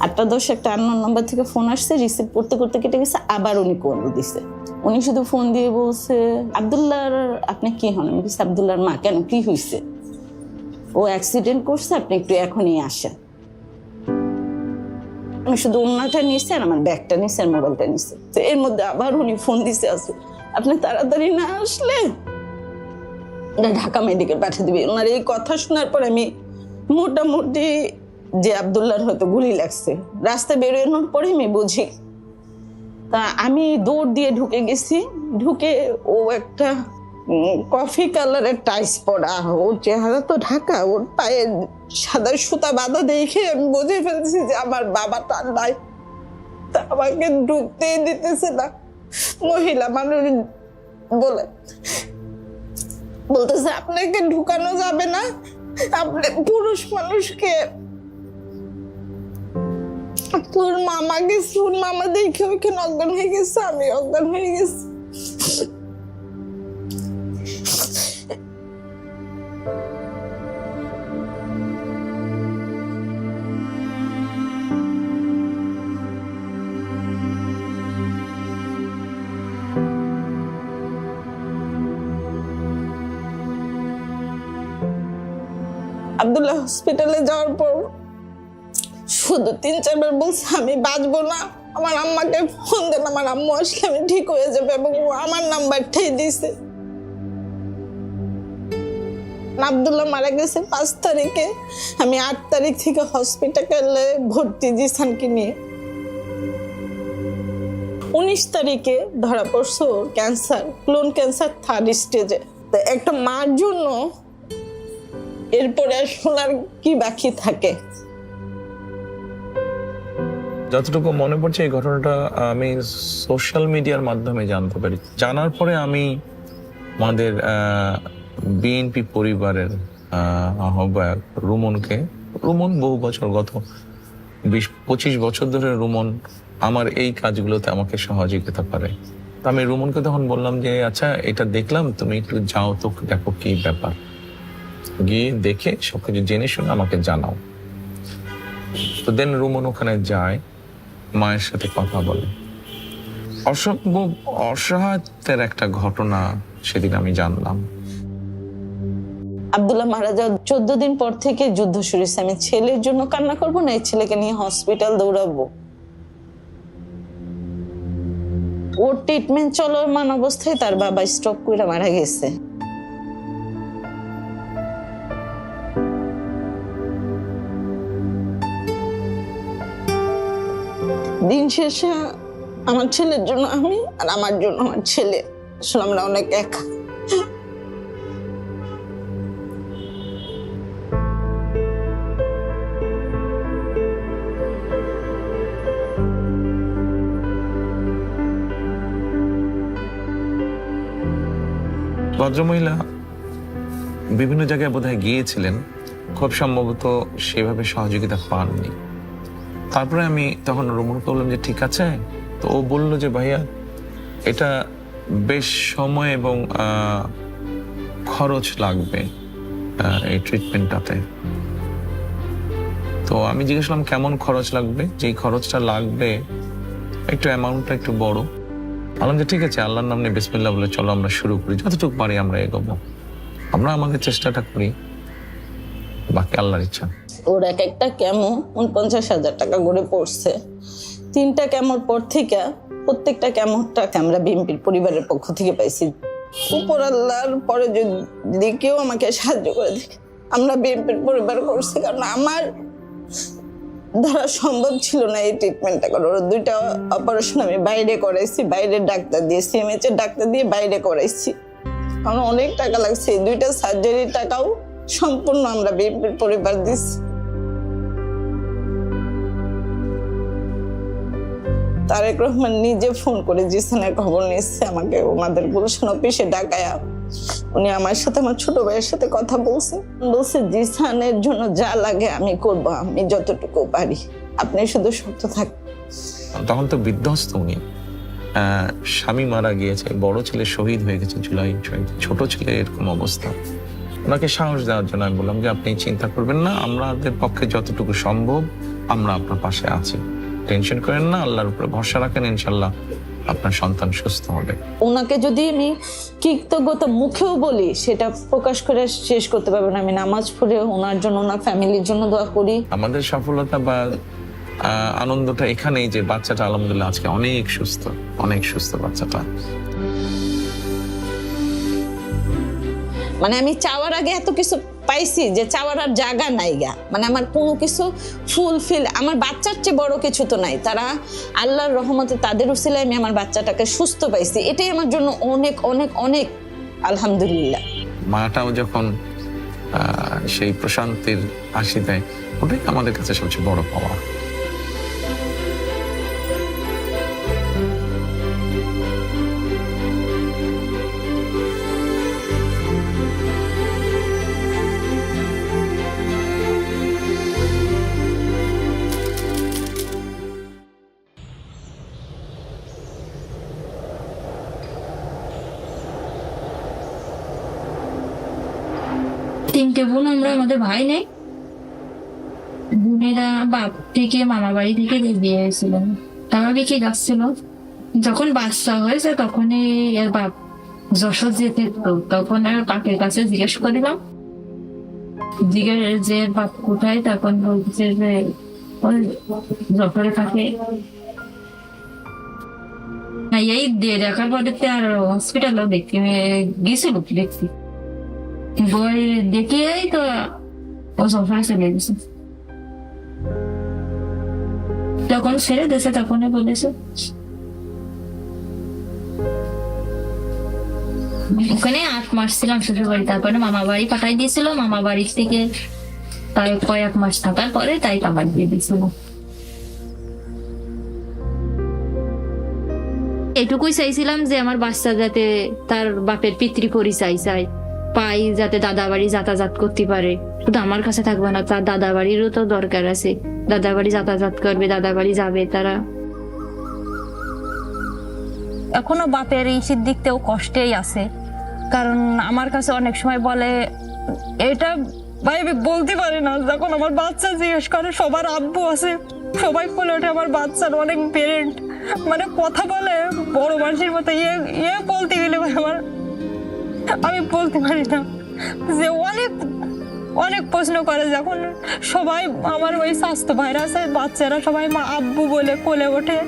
8:10 একটা আননোন নাম্বার থেকে ফোন আসছে, রিসিভ করতে করতে কেটে গেছে। আবার উনি কল দিছে। উনি শুধু ফোন দিয়ে বলছে, আব্দুল্লাহর আপনি কি হন? আমি বলছি আব্দুল্লাহর মা। কেন, কি হয়েছে? ও অ্যাক্সিডেন্ট করছে, আপনি একটু এখনই আসেন। আমি শুধু ওনাটা নিয়েছি আর আমার ব্যাগটা নিয়েছি আর মোবাইলটা নিয়েছি। তো এর মধ্যে আবার উনি ফোন দিছে, আছে আপনি তাড়াতাড়ি না আসলে ঢাকা মেডিকেল পাঠিয়ে দিবে। ওনার এই কথা শোনার পর আমি মোটামুটি যে আব্দুল্লাহর হয়তো গুলি লাগছে, রাস্তায় বেরোনোর পরে আমি বুঝি। তা আমি দৌড় দিয়ে ঢুকে গেছি। ঢুকে ও একটা কফি কালারের টাইস পরা, ওর চেহারা তো ঢাকা, ওর পায়ে সাদা সুতা বাঁধা দেখে আমি বুঝে ফেলছি যে আমার বাবাটা নাই। তা আমাকে ঢুকতেই দিতেছে না। মহিলা মানুষ বলতেছে আপনাকে ঢুকানো যাবে না, আপনি পুরুষ মানুষকে। তোর মামা গেছে, ওর মামা দেখে ওখানে অজ্ঞান হয়ে গেছে, আমি অজ্ঞান হয়ে গেছি। আব্দুল্লাহ হসপিটালে যাওয়ার পর শুধু 3-4 বার বলছে আমি বাঁচবো না, আমার আম্মাকে ফোন দেন, আমার আম্মু আসলে আমি ঠিক হয়ে যাবে, এবং ও আমার নাম্বারটাই দিছে। আব্দুল্লাহ মারা গেছে 5 তারিখে, আমি 8 তারিখ থেকে হসপিটালে ভর্তি জিসানকে নিয়ে। 19 তারিখে ধরা পড়ছে ওর ক্যান্সার, ক্লোন ক্যান্সার 3rd স্টেজে। তো একটা মার জন্য এরপরে শোনার কি বাকি থাকে? যতটুকু মনে পড়ছে এই ঘটনাটা আমি সোশ্যাল মিডিয়ার মাধ্যমে জানতে পারি। জানার পরে আমি আমাদের বিএনপি পরিবারের আহ্বায়ক রুমন বহু বছর, গত 20-25 বছর ধরে রুমন আমার এই কাজগুলোতে আমাকে সহযোগিতা করে। তো আমি রুমনকে তখন বললাম যে আচ্ছা এটা দেখলাম, তুমি একটু যাও তো দেখো কি ব্যাপার, গিয়ে দেখে সবকিছু জেনে শুনে আমাকে জানাও। তো দেন রুমন ওখানে যায়, মায়ের সাথে কথা বলে। অসম্ভব অসহায়তার একটা ঘটনা সেদিন আমি জানলাম। আব্দুল্লাহ মারা যাওয়ার 14 দিন পর থেকে যুদ্ধ শুরু হয়েছে। আমি ছেলের জন্য কান্না করবো না, এই ছেলেকে নিয়ে হসপিটাল দৌড়াবো। ওর ট্রিটমেন্ট চলমান অবস্থায় তার বাবা স্ট্রোক করে মারা গেছে। দিন শেষে আমার ছেলের জন্য আমি, আর আমার জন্য আমার ছেলে, আসলে আমরা অনেক একা। ভদ্রমহিলা বিভিন্ন জায়গায় বোধহয় গিয়েছিলেন, খুব সম্ভবত সেভাবে সহযোগিতা পাননি। তারপরে আমি তখন রুমনকে বললাম যে ঠিক আছে। তো ও বললো যে ভাইয়া এটা বেশ সময় এবং খরচ লাগবে এই ট্রিটমেন্টটাতে। তো আমি জিজ্ঞেস করলাম কেমন খরচ লাগবে, যেই খরচটা লাগবে একটু অ্যামাউন্টটা একটু বড়। বললাম যে ঠিক আছে, আল্লাহর নাম নিয়ে বিসমিল্লাহ বলে চলো আমরা শুরু করি, যতটুকু পারি আমরা এগোবো, আমরা আমাদের চেষ্টাটা করি, বাকি আল্লাহর ইচ্ছা। ওর এক একটা কেমো 49,000 টাকা করে পড়ছে। 3টা কেমোর পর থেকে প্রত্যেকটা কেমোর টাকা আমরা বিএনপির পরিবারের পক্ষ থেকে পাইছি। উপর আল্লাহর পরে যদি কেউ আমাকে সাহায্য করে দেখে, আমরা বিএনপির পরিবার করছি, কারণ আমার ধরা সম্ভব ছিল না এই ট্রিটমেন্টটা করার। ওর 2টা অপারেশন আমি বাইরে করাইছি, বাইরে ডাক্তার দিয়ে, সিএমএইচ এর ডাক্তার দিয়ে বাইরে করাইছি। কারণ অনেক টাকা লাগছে, 2টা সার্জারির টাকাও সম্পূর্ণ আমরা বিএনপির পরিবার দিচ্ছি। তারেক রহমান নিজে ফোন করে জিসানের খবর নিচ্ছে আমাকে, ওনাদের গুলশান অফিসে ডাকায়া উনি আমার সাথে, আমার ছোট ভাইয়ের সাথে কথা বলছে জিসানের জন্য যা লাগে আমি করব, আমি যতটুকু পারি, আপনি শুধু শক্ত থাক। তখন তো বিধ্বস্ত উনি, স্বামী মারা গিয়েছে, বড় ছেলে শহীদ হয়ে গেছে জুলাই, ছোট ছেলে এরকম অবস্থা। ওনাকে সাহস দেওয়ার জন্য আমি বললাম যে আপনি চিন্তা করবেন না, আমাদের পক্ষে যতটুকু সম্ভব আমরা আপনার পাশে আছি, টেনশন করেন না, আল্লাহর উপরে ভরসা রাখেন, ইনশাল্লাহ আপনার সন্তান সুস্থ হবে। ওনাকে যদি আমি কৃতজ্ঞতা মুখেও বলি সেটা প্রকাশ করে শেষ করতে পারবো না। আমি নামাজ পড়ে ওনার জন্য, ওনার ফ্যামিলির জন্য দোয়া করি। আমাদের সফলতা বা আনন্দটা এখানেই যে বাচ্চাটা আলহামদুলিল্লাহ আজকে অনেক সুস্থ বাচ্চাটা। মানে আমি চাওয়ার আগে এত কিছু পাইছি যে চাওয়ার আর জায়গা নাই গা, মানে আমার কোনো কিছু ফুলফিল, আমার বাচ্চার চেয়ে বড় কিছু তো নাই। তারা আল্লাহর রহমতে তাদের উসিলায় আমি আমার বাচ্চাটাকে সুস্থ পাইছি, এটাই আমার জন্য অনেক অনেক অনেক আলহামদুলিল্লাহ। মাটাও যখন সেই প্রশান্তির হাসি দেয়, ওটাই আমাদের কাছে সবচেয়ে বড় পাওয়া। তিনটে বোন আমরা, আমাদের ভাই নেই। বোনেরা বাপ থেকে মামা বাড়ি থেকে বিয়ে হয়েছিলেন, তারা বিকে যাচ্ছিল। যখন বাচ্চা হয়েছে তখনই এর বাপ যশোর যেতে, তখন আর কাকের কাছে জিজ্ঞেস করিলাম, যে বাপ কোথায়, তখন বলছে যে যশোরে থাকে। এই দিয়ে দেখার পরে আর হসপিটালও দেখতে গেছিল, দেখছি বই দেখেই তো ও সোফায় চলে গেছে। যখন ছেড়ে দিয়েছে তখনই বলেছে। ওখানে 8 মাস ছিলাম শ্বশুর বাড়ি, তারপরে মামা বাড়ি পাঠাই দিয়েছিল। মামা বাড়ি থেকে তাই কয়েক মাস থাকার পরে তাই আবার দিয়ে দিয়েছিল। এটুকুই চাইছিলাম যে আমার বাচ্চা যাতে তার বাপের পিতৃ পরিচয় চাই পাই, যাতে দাদা বাড়ি যাতায়াত করতে পারে। শুধু আমার কাছে থাকবে না, তার দাদা বাড়িরও তো দরকার আছে। দাদা বাড়ি যাতায়াত করবে, দাদা বাড়ি যাবে তারা। এখনো বাপের এই দিক থেকেও কষ্টেই আছে, কারণ আমার কাছে অনেক সময় বলে এটা ভাই আমি বলতে পারি না। যখন আমার বাচ্চা জিজ্ঞেস করে সবার আব্বু আছে, সবাই বলে ওঠে আমার বাচ্চার অনেক পেরেন্ট, মানে কথা বলে বড় মানুষের মতো ইয়ে বলতে গেলে আমার আমি বলতে পারি না। যে অনেক অনেক প্রশ্ন করে, যখন সবাই আমার ওই স্বাস্থ্য ভাইরা আছে বাচ্চারা সবাই মা আব্বু বলে কোলে ওঠে,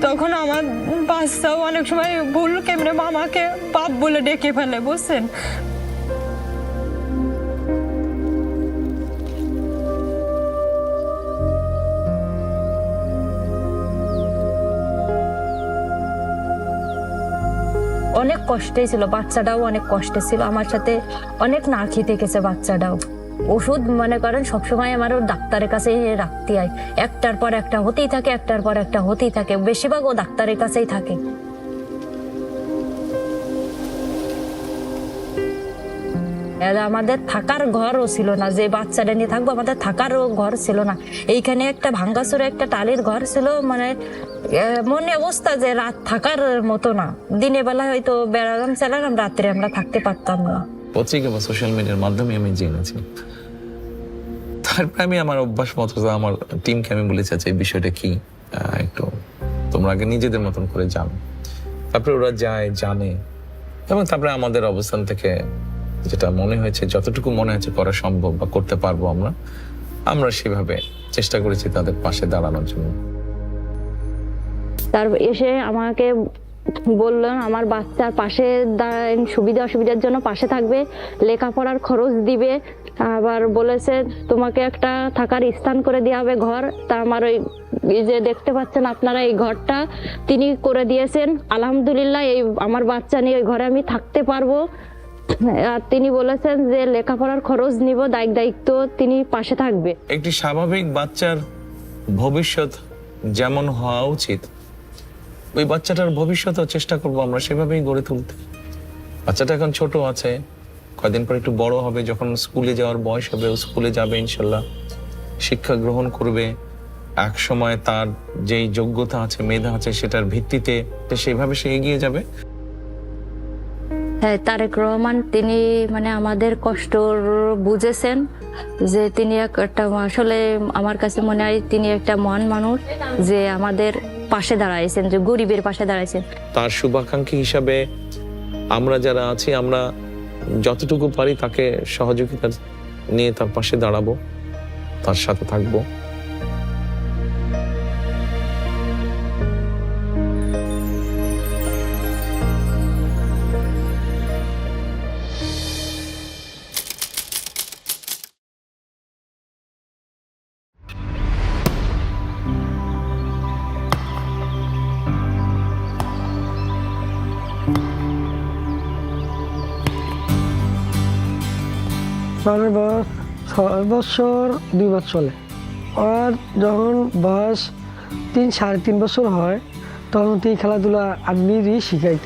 তখন আমার বাচ্চাও অনেক সময় ভুল কেমনে মামাকে বাপ বলে ডেকে ফেলে, বুঝছেন। অনেক কষ্টে ছিল, বাচ্চাটাও অনেক কষ্টে ছিল, আমার সাথে অনেক না খেতে গেছে বাচ্চাটাও। ওষুধ মনে করেন সবসময় আমার ডাক্তারের কাছে রাখতে হয়, একটার পর একটা হতেই থাকে, একটার পর একটা হতেই থাকে, বেশিরভাগ ও ডাক্তারের কাছেই থাকে। আমাদের থাকার ঘরও ছিল না, যে বাচ্চাটা নিয়ে থাকবো আমাদের থাকারও ঘর ছিল না। এইখানে একটা ভাঙ্গাচোরা একটা টালির ঘর ছিল, মানে মনে অবস্থা যে রাত থাকার মতো না। দিনের বেলা হয়তো বেড়ালাম চালালাম, রাত্রে আমরা থাকতে পারতাম না। পত্রিকা বা সোশ্যাল মিডিয়ার মাধ্যমে আমি জেনেছি। তারপরে আমি আমার অভ্যাস মতো আমার টিমকে আমি বলেছি আচ্ছা এই বিষয়টা কি, একটু তোমরা আগে নিজেদের মতন করে জানো। তারপরে ওরা যায় জানে, এবং তারপরে আমাদের অবস্থান থেকে যেটা মনে হয়েছে, যতটুকু মনে হয়েছে করা সম্ভব বা করতে পারবো আমরা সেভাবে চেষ্টা করেছি তাদের পাশে দাঁড়ানোর জন্য। তার এসে আমাকে বললেন আমার বাচ্চার পাশে সুবিধা অসুবিধার জন্য পাশে থাকবে, লেখাপড়ার খরচ দিবে, আবার বলেছে তোমাকে একটা থাকার স্থান করে দেওয়া হবে ঘর। তা আমার ওই যে দেখতে পাচ্ছেন আপনারা এই ঘরটা তিনি করে দিয়েছেন, আলহামদুলিল্লাহ। এই আমার বাচ্চা নিয়ে ওই ঘরে আমি থাকতে পারবো। আর তিনি বলেছেন যে লেখাপড়ার খরচ নিব, দায়িত্ব তিনি পাশে থাকবে। একটি স্বাভাবিক বাচ্চার ভবিষ্যৎ যেমন হওয়া উচিত, ওই বাচ্চাটার ভবিষ্যতেও চেষ্টা করবো আমরা সেভাবেই গড়ে তুলতে। বাচ্চাটা এখন ছোট আছে, কয়েকদিন পর একটু বড় হবে, যখন স্কুলে যাওয়ার বয়স হবে ও স্কুলে যাবে ইনশাল্লাহ, শিক্ষা গ্রহণ করবে। এক সময় তার যেই যোগ্যতা আছে, মেধা আছে, সেটার ভিত্তিতে সেইভাবে সে এগিয়ে যাবে। হ্যাঁ, তারেক রহমান তিনি মানে আমাদের কষ্ট বুঝেছেন, যে তিনি একটা আসলে আমার কাছে মনে হয় তিনি একটা মহান মানুষ, যে আমাদের পাশে দাঁড়াইছেন, যে গরিবের পাশে দাঁড়াইছেন। তার শুভাকাঙ্ক্ষী হিসাবে আমরা যারা আছি, আমরা যতটুকু পারি তাকে সহযোগিতা নিয়ে তার পাশে দাঁড়াবো, তার সাথে থাকবো। আমার বয়স 6 বছর 2 মাস চলে। আর যখন বয়স 3-3.5 বছর হয়, তখন তুই খেলাধুলা আমি শিখাই।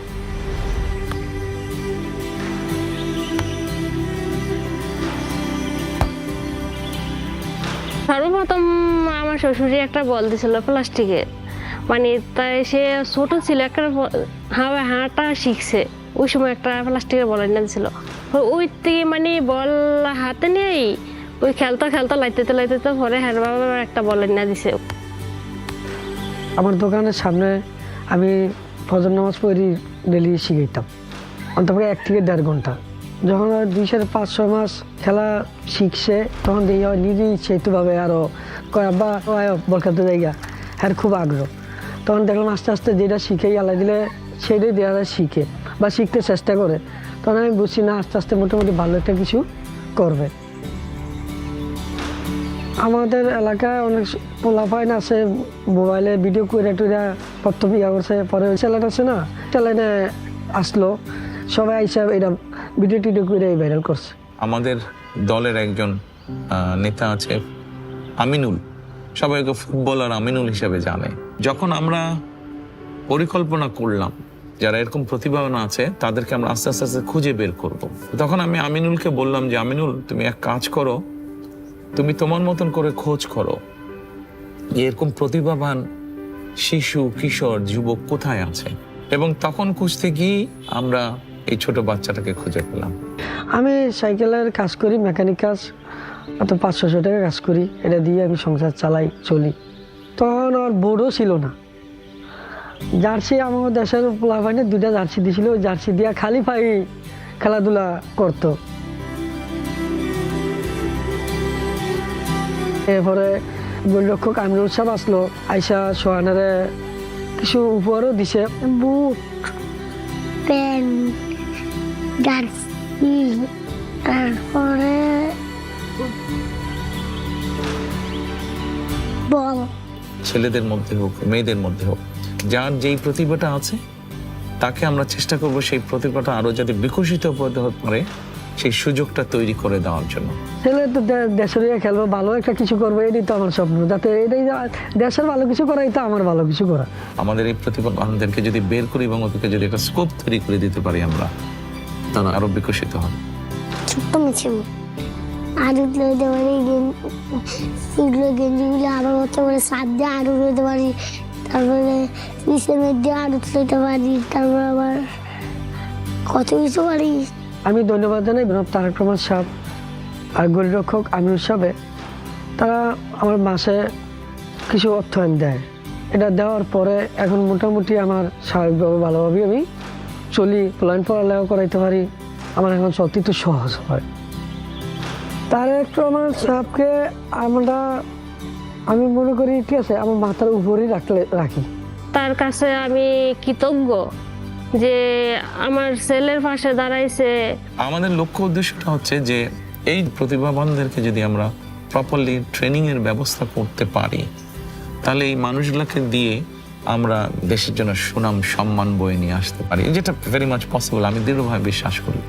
সর্বপ্রথম আমার শ্বশুরি একটা বল দিয়েছিল প্লাস্টিকের, মানে তাই সে ছোট ছিল, একটা হাঁটা শিখছে, ওই সময় একটা প্লাস্টিকের বল এনে দিয়েছিল। ওই থেকে মানে বল হাতে নেই, ওই খেলতে লাইতে পরে হ্যাঁ বাবা একটা বল এনে দিছে। আমার দোকানের সামনে আমি ফজর নামাজ পড়ি, ডেলি শিখাইতাম, অন্তত 1 থেকে 1.5 ঘন্টা। যখন 2-5-6 মাস খেলা শিখছে, তখন দেখি নিজেই সেতুভাবে আরও কয় আব্বা বল খেলতে জায়গা, হ্যাঁ খুব আগ্রহ। তখন দেখলাম আস্তে আস্তে যেটা শিখেই আল্লাহ দিলে সেটাই দেওয়া শিখে। বা শিখতে চেষ্টা করে, তখন আমি বুঝছি না আস্তে আস্তে মোটামুটি ভালো একটা কিছু করবে। আমাদের এলাকায় অনেক পোলাপাইন আছে, মোবাইলে ভিডিও করে টুরা প্রথম ইয়া করছে, পরে চ্যানেল আছে না, চ্যানেলে আসলো, সবাই আইসা এটা ভিডিও টিডিও করে ভাইরাল করছে। আমাদের দলের একজন নেতা আছে আমিনুল, সবাই ওকে ফুটবলার আমিনুল হিসেবে জানে। যখন আমরা পরিকল্পনা করলাম যারা এরকম প্রতিভাবান আছে তাদেরকে আমরা আস্তে আস্তে আস্তে খুঁজে বের করব, তখন আমি আমিনুলকে বললাম যে আমিনুল, তুমি এক কাজ করো, তুমি তোমার মতন করে খোঁজ করো এরকম প্রতিভাবান শিশু, কিশোর, যুবক কোথায় আছে। এবং তখন খুঁজতে গিয়ে আমরা এই ছোট বাচ্চাটাকে খুঁজে পেলাম। আমি সাইকেলের কাজ করি, মেকানিক কাজ, অত 500-600 টাকা কাজ করি, এটা দিয়ে আমি সংসার চালাই, চলি। তখন আর বোর্ডও ছিল না, জার্সি আমার দেশের পোলাপাইনে 2টা জার্সি দিয়েছিল, ওই জার্সি দিয়া খালি পাই খেলাধুলা করতো। এরপরে গোলরক্ষক আমিনুল সাহেব আসলো, আইসা সোহানারে কিছু উপহারও দিছে, বুট, প্যান্ট, জার্সি, তারপরে বল। ছেলেদের মধ্যে হোক, মেয়েদের মধ্যে হোক, যার যেই প্রতিভাটা আছে তাকে আমরা চেষ্টা করব সেই প্রতিভাটা আরো যাতে বিকশিত হতে পারে সেই সুযোগটা তৈরি করে দেওয়ার জন্য। ছেলে তো দেশের হয়ে খেলবো, ভালো একটা কিছু করবো, এটাই তো আমার স্বপ্ন, যাতে এটাই দেশের ভালো কিছু করাই তো আমার ভালো কিছু করা। আমাদের এই প্রতিভাবানদেরকে যদি বের করি এবং ওদেরকে যদি একটা স্কোপ তৈরি করে দিতে পারি আমরা, তারা আরো বিকশিত হবে। ছোট্ট মিছিল আরো লইতে পারি, এগুলো গেঞ্জিগুলো আরো হতে পারে, সাত দিয়ে আরো লইতে পারি, তারপরে নিচের মধ্যে আরো লইতে পারি, তারপর আবার কত কিছু পারি। আমি ধন্যবাদ জানাই বিনোদ তারেক রহমান সাহেব আর গোলরক্ষক আমিনুল সাহেব, তারা আমার মাসে কিছু অর্থায়ন দেয়। এটা দেওয়ার পরে এখন মোটামুটি আমার স্বাভাবিকভাবে ভালোভাবে আমি চলি, প্ল্যান পড়ালেও করাইতে পারি, আমার এখন সত্যি তো সহজ হয়। তারেক রহমান সাহেবকে আমি মনে করি ঠিক আছে আমার মাথার উপরেই রাখি। তার কাছে আমি কৃতজ্ঞ যে আমার ছেলের পাশে দাঁড়াইছে। আমাদের লক্ষ্য উদ্দেশ্যটা হচ্ছে যে এই প্রতিভাবানদেরকে যদি আমরা প্রপারলি ট্রেনিং এর ব্যবস্থা করতে পারি, তাহলে এই মানুষগুলোকে দিয়ে আমরা দেশের জন্য সুনাম সম্মান বয়ে নিয়ে আসতে পারি, যেটা ভেরি মাচ পসিবল, আমি দৃঢ়ভাবে বিশ্বাস করি।